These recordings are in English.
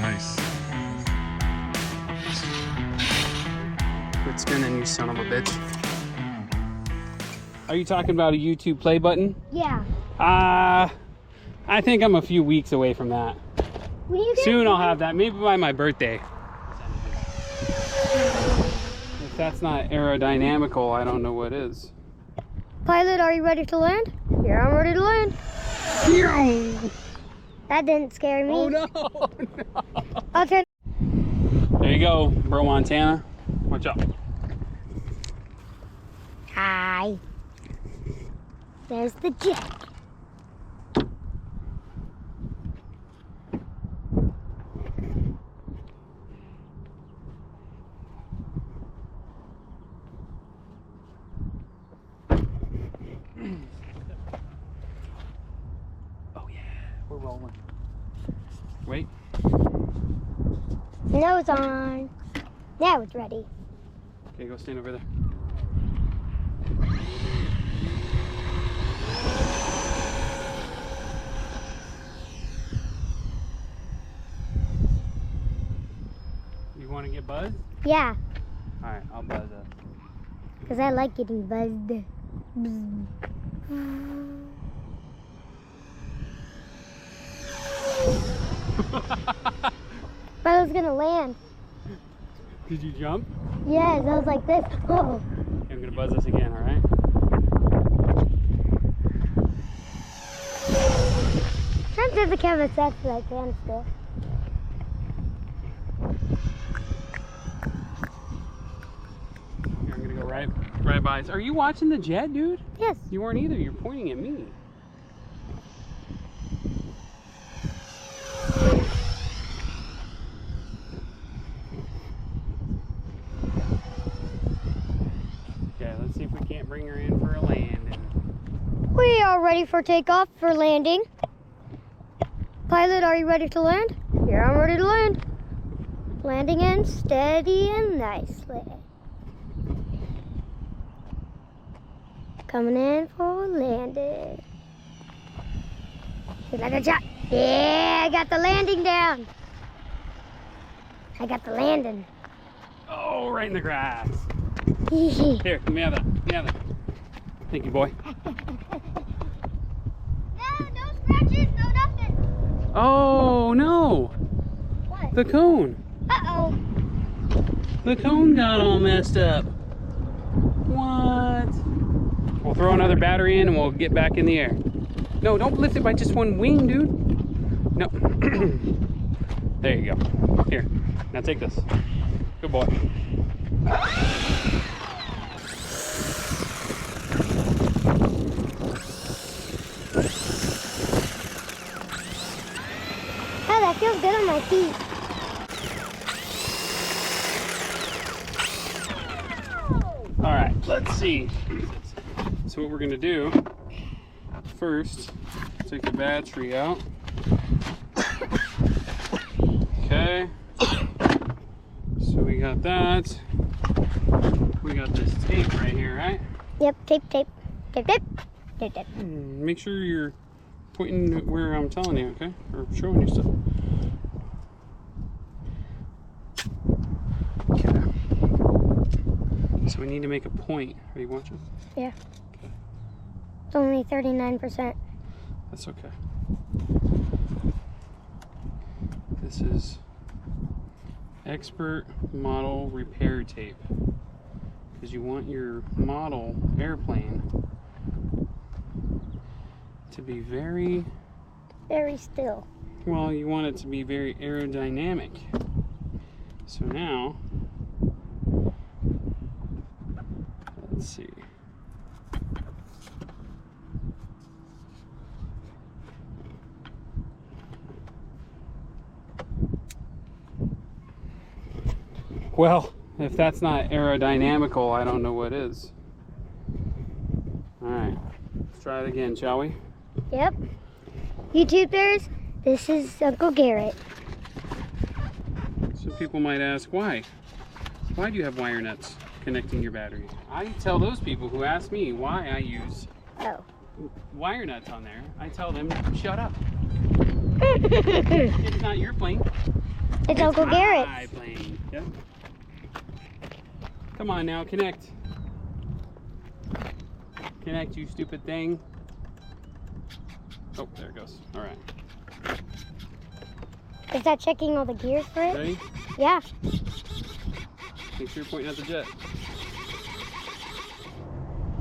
Nice. Quit spinning, you son of a bitch. Are you talking about a YouTube play button? Yeah. I think I'm a few weeks away from that. Soon I'll have that, maybe by my birthday. If that's not aerodynamical, I don't know what is. Pilot, are you ready to land? Yeah, I'm ready to land. That didn't scare me. Oh no! I'll turn. There you go, bro Montana. Watch out. Hi. There's the jet. Oh yeah, we're rolling. Wait. Nose on. Now it's ready. Okay, go stand over there. You want to get buzzed? Yeah, Alright, I'll buzz up. because I like getting buzzed. But I was gonna land. Did you jump? Yes, I was like this. Oh. Okay, I'm gonna buzz us again, alright? Sometimes the camera sets like that still. Here, I'm gonna go right by. Are you watching the jet, dude? Yes. You weren't either. You're pointing at me. Okay, let's see if we can't bring her in for a landing. We are ready for takeoff for landing. Pilot, are you ready to land? Yeah, I'm ready to land. Landing in steady and nicely. Coming in for landing. Shoot like a shot. Yeah, I got the landing down. I got the landing. Oh, right in the grass. No, Here, let me have that. Let me have that. Thank you, boy. no scratches, no nothing. Oh, no. What? The cone. Uh-oh. The cone got all messed up. What? We'll throw another battery in and we'll get back in the air. No, don't lift it by just one wing, dude. No. There you go. Here. Now take this. Good boy. Oh, that feels good on my feet. All right, let's see. So what we're gonna do first, take the battery out. Okay. So we got that. We got this tape right here, right? Yep, tape, tape, tape, tape, tape, tape. Make sure you're pointing where I'm telling you, okay? Or showing you stuff. Okay. So we need to make a point. Are you watching? Yeah. Okay. It's only 39%. That's okay. This is expert model repair tape. Because you want your model airplane to be very still. well, you want it to be very aerodynamic. So now, let's see. Well, if that's not aerodynamical, I don't know what is. All right, let's try it again, shall we? Yep. YouTubers, this is Uncle Garrett. So people might ask, why? Why do you have wire nuts connecting your battery? I tell those people who ask me why I use wire nuts on there, I tell them, shut up. It's not your plane. It's Uncle Garrett's. My plane. Yep. Come on now, connect. Connect, you stupid thing. Oh, there it goes. All right. Is that checking all the gears for it? Ready? Yeah. Make sure you're pointing at the jet.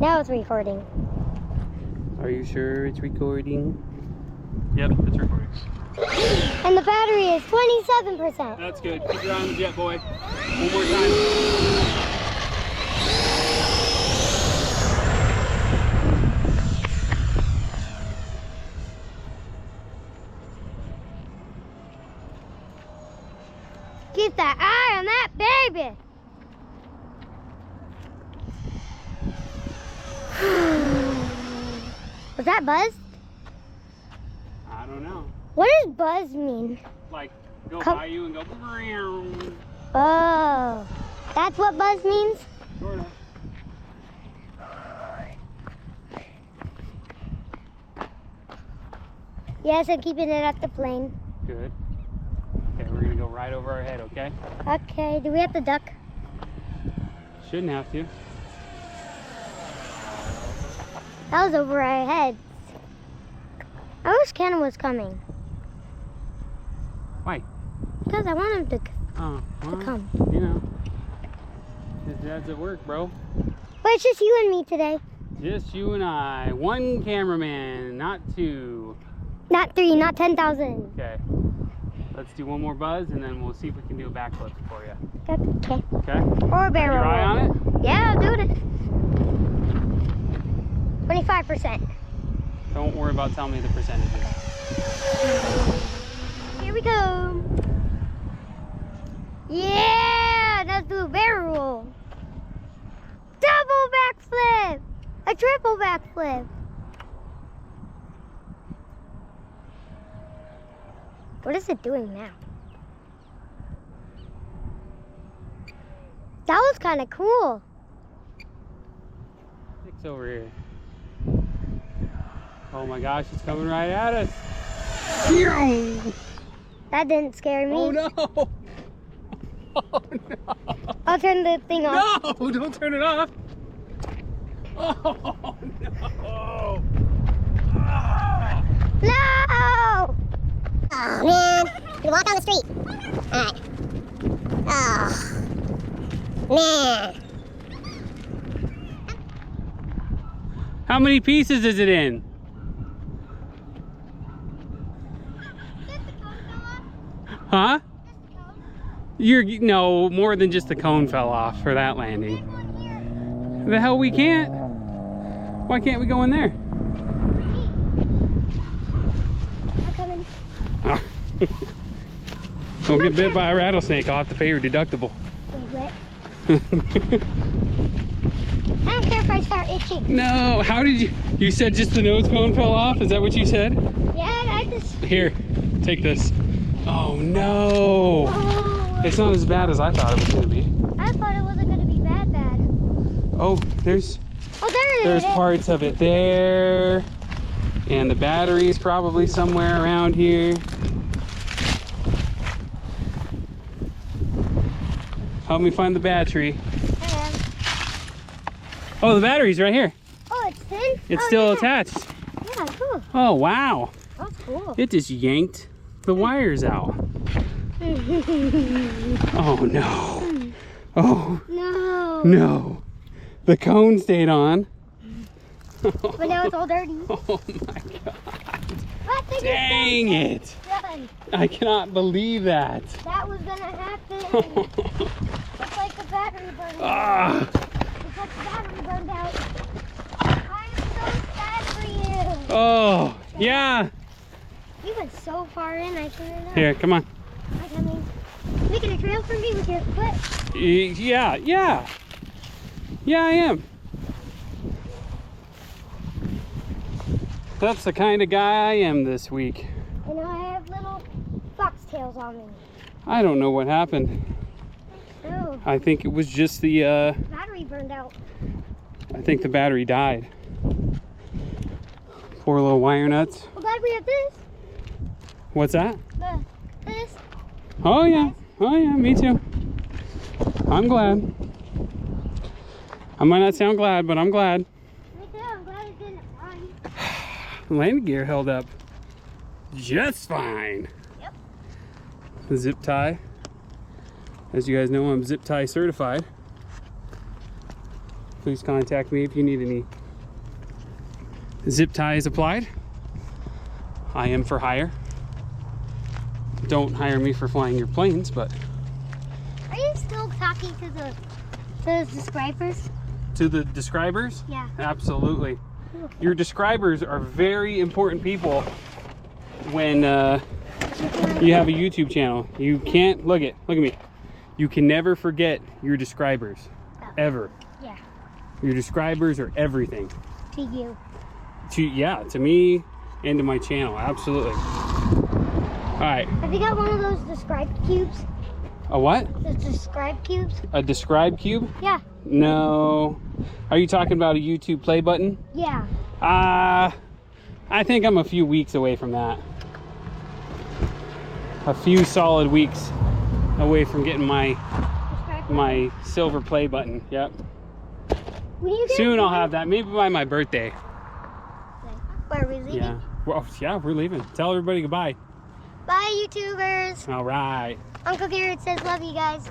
Now it's recording. Are you sure it's recording? Yep, it's recording. And the battery is 27%. That's good. Keep your eye on the jet, boy. One more time. Keep that eye on that baby. Was that buzz? I don't know. What does buzz mean? Like, go by you and go. Oh, that's what buzz means? Sort of. Yes, I'm keeping it at the plane. Good. Okay, we're gonna go right over our head, okay? Okay, do we have to duck? Shouldn't have to. That was over our heads. I wish Ken was coming. Why? Because I want him to Oh, well, come. You know, his dad's at work, bro. But it's just you and me today. Just you and I. One cameraman, not two. Not 3, not 10,000. Okay. Let's do one more buzz and then we'll see if we can do a backflip for you. Okay. Okay? Or a barrel Your eye roll. on it? Yeah, I'm doing it. 25%. Don't worry about telling me the percentages. Here we go. Yeah, let's do a barrel roll. Double backflip. A triple backflip. What is it doing now? That was kind of cool. It's over here. Oh my gosh, it's coming right at us. That didn't scare me. Oh no! Oh no! I'll turn the thing off. No! Don't turn it off! Oh no! No! Oh man, we walk down the street. Alright. Oh man. How many pieces is it in? Huh? No, more than just the cone fell off for that landing. The hell we can't? Why can't we go in there? Oh. Don't get bit by a rattlesnake. I'll have to pay your deductible. I don't care if I start itching. No, how did you said just the nose cone fell off? Is that what you said? Yeah, I just... Here, take this. Oh no! Oh, It's not as bad as I thought it was gonna be. I thought it wasn't going to be bad. Oh, there's Oh, there it is. parts of it there. And the battery is probably somewhere around here. Help me find the battery. Oh, the battery's right here. Oh, it's thin? It's still yeah. attached. Yeah, cool. Oh, wow. That's cool. It just yanked the wires out. Oh, no. Oh, No. no. The cone stayed on. But now it's all dirty. Oh, my God. But they Dang it. done. I cannot believe that. That was going to happen. Just like the battery burned out. Ah. Just like the battery burned out. I'm so sad for you. Oh, yeah. You went so far in, I couldn't know. Here, come on. I'm coming. Making a trail for me with your foot. Yeah, yeah. Yeah, I am. That's the kind of guy I am this week. And I have little foxtails on me. I don't know what happened. Oh, I think it was just the, battery burned out. I think the battery died. Poor little wire nuts. Well, Dad, we have this. What's that? This. Oh yeah. Oh yeah, me too. I'm glad. I might not sound glad, but I'm glad. Me too. I'm glad it didn't run. Landing gear held up just fine. Yep. The zip tie. As you guys know, I'm zip tie certified. Please contact me if you need any zip ties applied. I am for hire. Don't hire me for flying your planes, but... Are you still talking to the describers? To the describers? Yeah. Absolutely. Your describers are very important people when you have a YouTube channel. You can't, look at me. You can never forget your describers, ever. Yeah. Your describers are everything. To you. To me and to my channel, absolutely. All right. Have you got one of those describe cubes? A what? The describe cubes? A describe cube? Yeah. No. Are you talking about a YouTube play button? Yeah. I think I'm a few weeks away from that. A few solid weeks away from getting my silver play button. Yep. When you get Soon I'll have that. Maybe by my birthday. Where are we leaving? Yeah. Well, yeah, we're leaving. Tell everybody goodbye. Bye, YouTubers. All right. Uncle Garrett says love you guys.